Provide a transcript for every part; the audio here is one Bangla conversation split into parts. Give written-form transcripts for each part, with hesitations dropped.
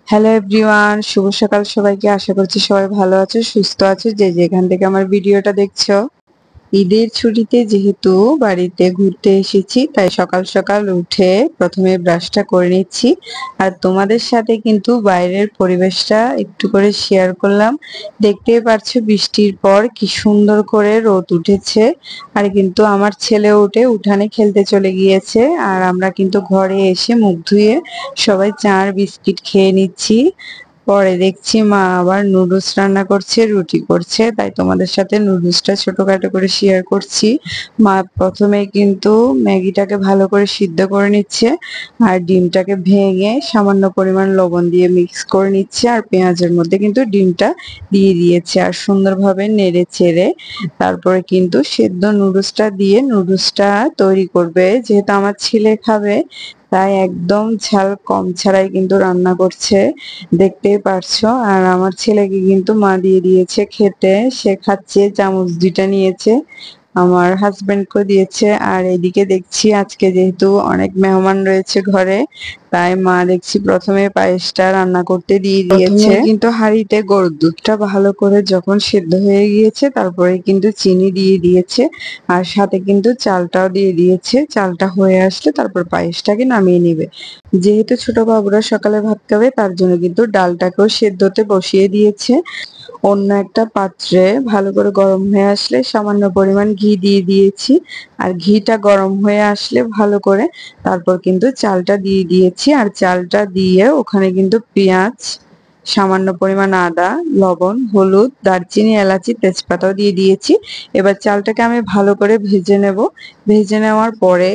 হ্যালো এভরিওয়ান, শুভ সকাল সবাইকে। আশা করছি সবাই ভালো আছো, সুস্থ আছো, যে যেখান থেকে আমার ভিডিওটা দেখছো। ঈদের ছুটিতে যেহেতু বাড়িতে ঘুরতে এসেছি, তাই সকাল সকাল উঠে প্রথমে ব্রাশটা করে নিচ্ছি। আর তোমাদের সাথে কিন্তু বাইরের পরিবেশটা একটু করে শেয়ার করলাম। দেখতেই পারছো বৃষ্টির পর কি সুন্দর করে রোদ উঠেছে। আর কিন্তু আমার ছেলে উঠে উঠানে খেলতে চলে গিয়েছে, আর আমরা কিন্তু ঘরে এসে মুখ ধুয়ে সবাই চা আর বিস্কিট খেয়ে নিচ্ছি। পরে দেখছি মা আবার নুডলস রান্না করছে, রুটি করছে, তাই তোমাদের সাথে নুডলসটা ছোটখাটো করে শেয়ার করছি। মা প্রথমে কিন্তু ম্যাগিটাকে ভালো করে সিদ্ধ করে নিচ্ছে, আর ডিমটাকে ভেঙে সামান্য পরিমাণ লবণ দিয়ে মিক্স করে নিচ্ছে, আর পেঁয়াজের মধ্যে কিন্তু ডিমটা দিয়ে দিয়েছে, আর সুন্দরভাবে নেড়ে চেড়ে তারপরে কিন্তু সেদ্ধ নুডলসটা দিয়ে নুডলসটা তৈরি করবে। যেহেতু আমার ছেলে খাবে, তাই একদম ঝাল কম ছাড়াই কিন্তু রান্না করছে, দেখতেই পারছো। আর আমার ছেলেকে কিন্তু মা দিয়ে দিয়েছে খেতে, সে খাচ্ছে, চামচ দুইটা নিয়েছে, আমার হাজবেন্ডকে দিয়েছে। আর এদিকে দেখছি আজকে যেহেতু অনেক মেহমান রয়েছে ঘরে, তাই মা দেখছি প্রথমে পায়েসটা রান্না করতে দিয়ে দিয়েছে। কিন্তু হাঁড়িতে গরুর দুধটা ভালো করে যখন সেদ্ধ হয়ে গিয়েছে, তারপরে কিন্তু চিনি দিয়ে দিয়েছে, আর সাথে কিন্তু চালটাও দিয়ে দিয়েছে। চালটা হয়ে আসলে তারপর পায়েসটাকে নামিয়ে নিবে। যেহেতু ছোট বাবুরা সকালে ভাত খাবে, তার জন্য কিন্তু ডালটাকেও সেদ্ধতে বসিয়ে দিয়েছে। অন্য একটা পাত্রে ভালো করে গরম হয়ে আসলে সামান্য পরিমাণ ঘি দিয়ে দিয়েছি, আর ঘিটা গরম হয়ে আসলে ভালো করে তারপর কিন্তু চালটা দিয়ে দিয়েছি। আর চালটা দিয়ে ওখানে কিন্তু পেঁয়াজ, সামান্য পরিমাণ আদা, লবণ, হলুদ, দারচিনি, এলাচি, তেজপাতাও দিয়ে দিয়েছি। এবার চালটাকে আমি ভালো করে ভেজে নেব। ভেজে নেওয়ার পরে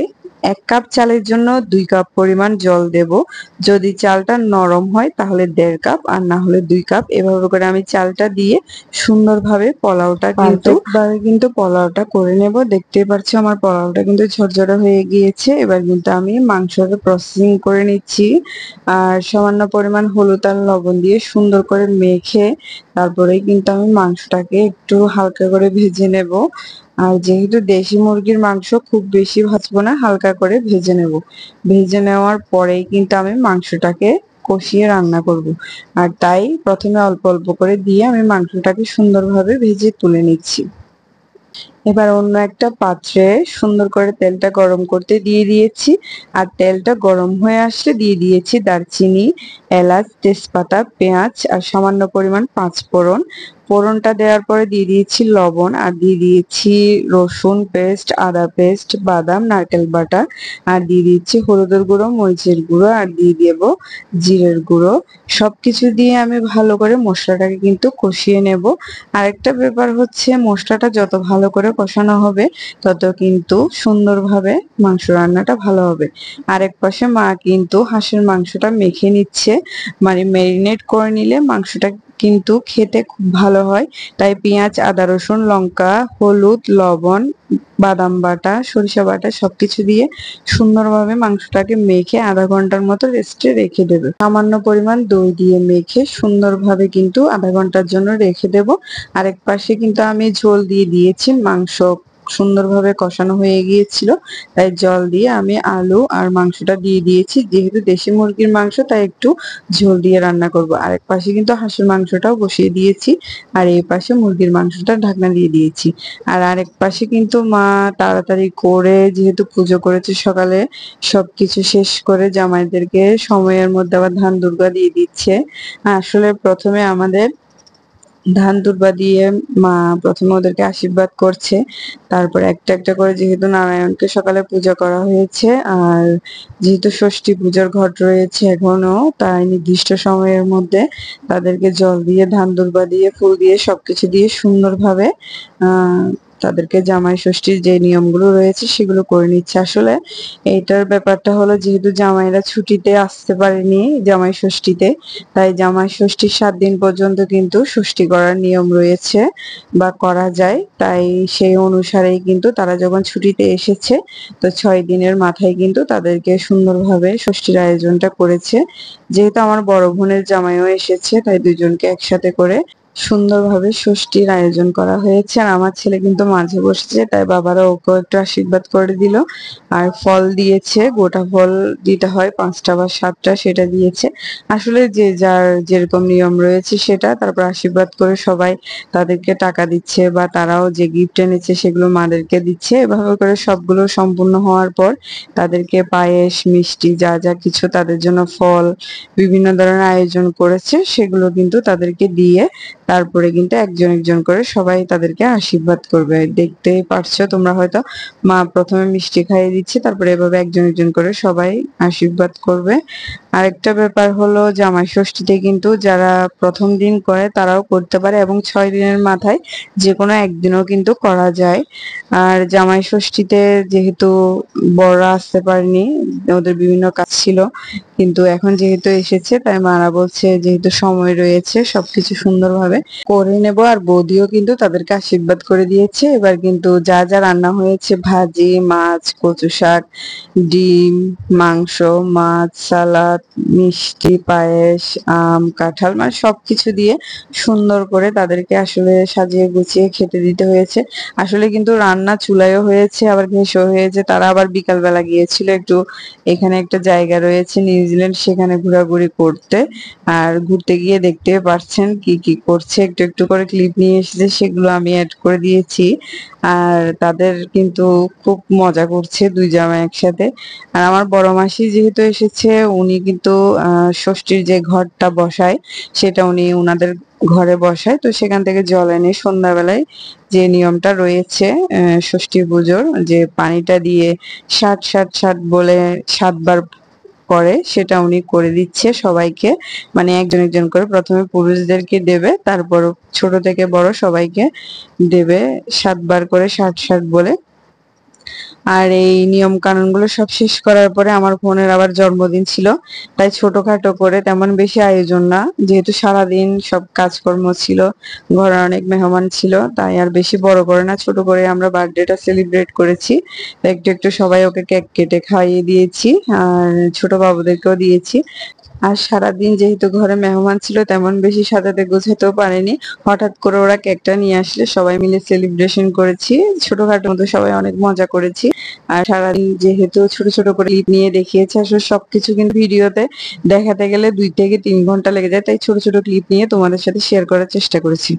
1 কাপ চালের জন্য 2 কাপ পরিমাণ জল দেব। যদি চালটা নরম হয় তাহলে 1.5 কাপ, আর না হলে 2 কাপ। এভাবে করে আমি চালটা দিয়ে সুন্দরভাবে পোলাওটা করে নেব। দেখতেই পাচ্ছ আমার পোলাওটা কিন্তু ঝরঝরে হয়ে গিয়েছে। এবার কিন্তু আমি মাংসটা প্রসেসিং করে নিচ্ছি, আর সামান্য পরিমাণ হলুদ আর লবণ দিয়ে সুন্দর করে মেখে তারপরে কিন্তু আমি মাংসটাকে একটু হালকা করে ভেজে নেব। আর যেহেতু দেশি মুরগির মাংস, খুব বেশি ভাজবো না, হালকা করে ভেজে নেব। ভেজে নেওয়ার পরেই কিন্তু আমি মাংসটাকে কষিয়ে রান্না করব। আর তাই প্রথমে অল্প অল্প করে দিয়ে আমি মাংসটাকে সুন্দরভাবে ভেজে তুলে নিচ্ছি। এবার অন্য একটা পাত্রে সুন্দর করে তেলটা গরম করতে দিয়ে দিয়েছি, আর তেলটা গরম হয়ে আসলে দিয়ে দিয়েছি দারচিনি, এলাচ, তেজপাতা, পেঁয়াজ, আর সামান্য পরিমাণ পাঁচফোড়ন। ফোড়নটা দেওয়ার পরে দিয়ে দিয়েছি লবণ, আর দিয়ে দিয়েছি রসুন পেস্ট, আদা পেস্ট, বাদাম, নারকেল বাটা, আর দিয়ে দিচ্ছি হলুদের গুঁড়ো, মরিচের গুঁড়ো, আর দিয়ে দেব জিরের গুঁড়ো। সবকিছু দিয়ে আমি ভালো করে মশলাটাকে কিন্তু কষিয়ে নেব। আরেকটা ব্যাপার হচ্ছে, মশলাটা যত ভালো করে কষানো হবে, তত কিন্তু সুন্দরভাবে মাংস রান্নাটা ভালো হবে। আরেক পাশে মা কিন্তু হাঁসের মাংসটা মেখে নিচ্ছে, মানে ম্যারিনেট করে নিলে মাংসটা কিন্তু খেতে খুব ভালো হয়। তাই পেঁয়াজ, আদা, রসুন, লঙ্কা, হলুদ, লবণ, বাদাম বাটা, সরিষা বাটা সবকিছু দিয়ে সুন্দরভাবে মাংসটাকে মেখে আধা ঘন্টার মতো রেস্টে রেখে দেবে। সামান্য পরিমাণ দই দিয়ে মেখে সুন্দরভাবে কিন্তু আধা ঘন্টার জন্য রেখে দেব। আরেক পাশে কিন্তু আমি ঝোল দিয়ে দিয়েছি, মাংস সুন্দরভাবে কষানো হয়ে গিয়েছিল, তাই জল দিয়ে আমি আলু আর মাংসটা দিয়ে দিয়েছি। যেহেতু দেশি মুরগির মাংস, তাই একটু ঝোল দিয়ে রান্না করব। আরেক পাশে কিন্তু হাঁসের মাংসটাও বসিয়ে দিয়েছি, আর এই পাশে মুরগির মাংসটা ঢাকনা দিয়ে দিয়েছি। আর আরেক পাশে কিন্তু মা তাড়াতাড়ি করে, যেহেতু পুজো করেছে সকালে, সবকিছু শেষ করে জামাইদেরকে সময়ের মধ্যে আবার ধান দুর্গা দিয়ে দিচ্ছে। আসলে প্রথমে আমাদের ধান দুর্বা দিয়ে মা প্রথমে ওদেরকে আশীর্বাদ করছে, তারপর একটা একটা করে, যেহেতু নারায়ণকে সকালে পূজা করা হয়েছে, আর যেহেতু ষষ্ঠী পূজার ঘট রয়েছে এখনো, তাই নির্দিষ্ট সময়ের মধ্যে তাদেরকে জল দিয়ে, ধান দুর্বা দিয়ে, ফুল দিয়ে, সবকিছু দিয়ে সুন্দরভাবে আহ তাদেরকে জামাই ষষ্ঠীর যে নিয়মগুলো রয়েছে সেগুলো করে নিচ্ছে। আসলে এইটার ব্যাপারটা হলো, যেহেতু জামাইরা ছুটিতে আসতে পারেনি জামাই ষষ্ঠীতে, তাই জামাই ষষ্ঠীর 7 দিন পর্যন্ত কিন্তু ষষ্ঠী করার নিয়ম রয়েছে বা করা যায়। তাই সেই অনুসারেই কিন্তু তারা যখন ছুটিতে এসেছে, তো 6 দিনের মাথায় কিন্তু তাদেরকে সুন্দরভাবে ষষ্ঠীর আয়োজনটা করেছে। যেহেতু আমার বড় বোনের জামাইও এসেছে, তাই দুজনকে একসাথে করে সুন্দরভাবে ষষ্ঠীর আয়োজন করা হয়েছে। আর আমার ছেলে কিন্তু মাঝে বসেছে, তাই বাবারা ওকেও একটু আশীর্বাদ করে দিল। আর ফল দিয়েছে, গোটা ফল দিতে হয় 5টা বা 7টা, সেটা দিয়েছে। আসলে যে যার যেরকম নিয়ম রয়েছে সেটা। তারপর আশীর্বাদ করে সবাই তাদেরকে টাকা দিচ্ছে বা তারাও যে গিফট এনেছে সেগুলো মাদেরকে দিচ্ছে। এভাবে করে সবগুলো সম্পূর্ণ হওয়ার পর তাদেরকে পায়েস, মিষ্টি যা যা কিছু তাদের জন্য ফল, বিভিন্ন ধরনের আয়োজন করেছে সেগুলো কিন্তু তাদেরকে দিয়ে তারপরে কিন্তু একজন একজন করে সবাই তাদেরকে আশীর্বাদ করবে। দেখতেই পারছো তোমরা হয়তো, মা প্রথমে মিষ্টি খাইয়ে দিচ্ছে, তারপরে এভাবে একজন একজন করে সবাই আশীর্বাদ করবে। আরেকটা ব্যাপার হলো জামাই ষষ্ঠীতে কিন্তু যারা প্রথম দিন করে তারাও করতে পারে, এবং 6 দিনের মাথায় যে কোনো একদিনও কিন্তু করা যায়। আর জামাই ষষ্ঠীতে যেহেতু বড়রা আসতে পারেনি, ওদের বিভিন্ন কাজ ছিল, কিন্তু এখন যেহেতু এসেছে তাই মারা বলছে যেহেতু সময় রয়েছে সবকিছু সুন্দরভাবে করে নেব। আর বৌদিও কিন্তু তাদেরকে আশীর্বাদ করে দিয়েছে। এবার কিন্তু যা যা রান্না হয়েছে, ভাজি, মাছ, কচু শাক, ডিম, মাংস, মাছ, সালাদ, মিষ্টি, পায়েস, আম, কাঁঠাল, মানে সবকিছু দিয়ে সুন্দর করে তাদেরকে আসলে সাজিয়ে গুছিয়ে খেতে দিতে হয়েছে। আসলে কিন্তু রান্না চুলায়ও হয়েছে, আবার গ্যাসও হয়েছে। তারা আবার বিকাল বেলা গিয়েছিল একটু, এখানে একটা জায়গা রয়েছে নিউজিল্যান্ড, সেখানে ঘোরাঘুরি করতে। আর ঘুরতে গিয়ে দেখতে পারছেন কি কি করছে, একটু একটু করে ক্লিপ নিয়ে এসেছে, সেগুলো আমি অ্যাড করে দিয়েছি। আর তাদের কিন্তু খুব মজা করছে দুই জামাই একসাথে। আর আমার বড় মাসি যেহেতু এসেছে, উনি কিন্তু ষষ্ঠীর যে ঘরটা বসায় সেটা উনি উনাদের ঘরে বসায়, তো সেখান থেকে জল এনে সন্ধ্যাবেলায় যে নিয়মটা রয়েছে ষষ্ঠী পুজোর, যে পানিটা দিয়ে 60 60 60 বলে 7 বার করে, সেটা উনি করে দিচ্ছে সবাইকে। মানে একজন একজন করে প্রথমে পুরুষদেরকে দেবে, তারপর ছোট থেকে বড় সবাইকে দেবে 7 বার করে 60 60 বলে। আর এই নিয়ম কানুন গুলো সব শেষ করার পরে আমার বোনের আবার জন্মদিন ছিল, তাই ছোটখাটো করে, তেমন বেশি আয়োজন না, যেহেতু সারাদিন সব কাজকর্ম ছিল, ঘরে অনেক মেহমান ছিল, তাই আর বেশি বড় করে না, ছোট করে আমরা বার্থডেটা সেলিব্রেট করেছি। তো একটু একটু সবাই ওকে কেক কেটে খাইয়ে দিয়েছি, আর ছোট বাবুদেরকেও দিয়েছি। আর সারাদিন যেহেতু ঘরে মেহমান ছিল, তেমন বেশি সাজাতে গোছাতেও পারেনি। হঠাৎ করে ওরা কেকটা নিয়ে আসলে সবাই মিলে সেলিব্রেশন করেছি, ছোটখাটোর মধ্যে সবাই অনেক মজা করেছি। আর সারাদিন যেহেতু ছোট ছোট করে ক্লিপ নিয়ে দেখিয়েছে, আসলে সবকিছু কিন্তু ভিডিওতে দেখাতে গেলে 2 থেকে 3 ঘন্টা লেগে যায়, তাই ছোট ছোট ক্লিপ নিয়ে তোমাদের সাথে শেয়ার করার চেষ্টা করেছি।